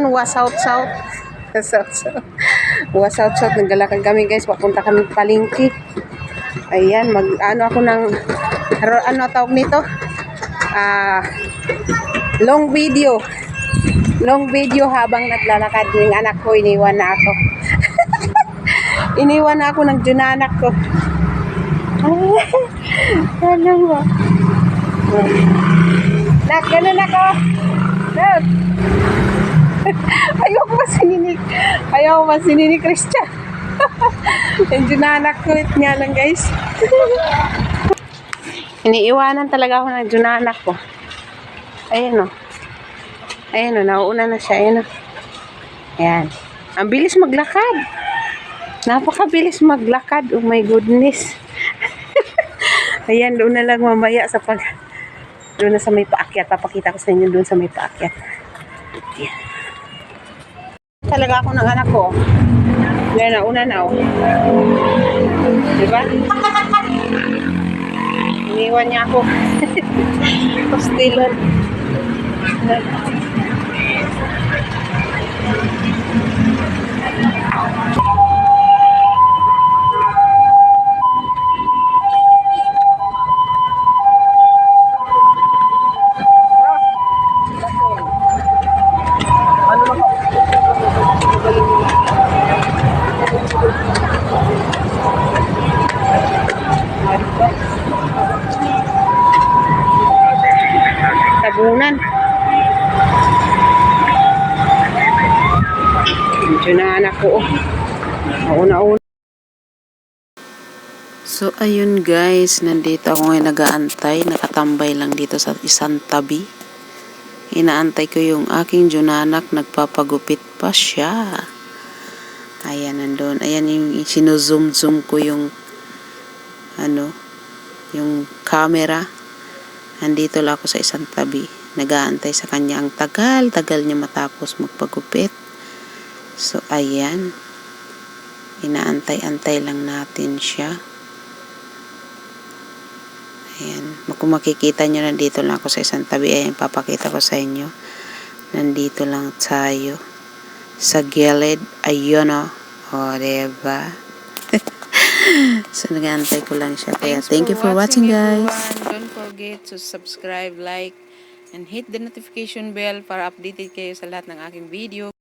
Wasout-sout. Wasout-sout. Wasout-sout. Naglalakad kami guys. Papunta kami palengke. Ayan. Ano ako ng... Ano tawag nito? Long video. Long video habang naglalakad. Yung anak ko, iniwan na ako. Iniwan na ako ng junanak ko. Ano mo? Nak, ganun ako. Nak. Ayaw ko masininik Christian. Yung junanak ko niya lang guys. Iniiwanan talaga ako ng junanak ko. Ayan o. Ayan o, nauuna na siya. Ayan o. Ayan. Ang bilis maglakad. Napakabilis maglakad. Oh my goodness. Ayan, doon na lang mamaya sa doon na sa may paakyat. Papakita ko sa inyo doon sa may paakyat. Ayan. Talaga ako ng anak ko. Ayan na, una na oh. Diba? Iniwan niya ako. Postilon. Tabunan. Medyo na anak ko. Una-una. So, ayun guys. Nandito ako ngayon nag-aantay. Nakatambay lang dito sa isang tabi. Inaantay ko yung aking junanak. Nagpapagupit pa siya. Ayan, nandun. Ayan yung sino-zoom ko yung yung camera. Nandito lang ako sa isang tabi. Nag-aantay sa kanya. Ang tagal niya matapos magpagupit. So, ayan. Inaantay-antay lang natin siya. Ayan. Kung makikita nyo, nandito lang ako sa isang tabi. Ayan, papakita ko sa inyo. Nandito lang tayo. Sa gilid. Ayun o. O, diba? So, nag-aantay ko lang siya. Kaya, thank you for watching, guys. Don't forget to subscribe, like, and hit the notification bell para updated kayo sa lahat ng aking video.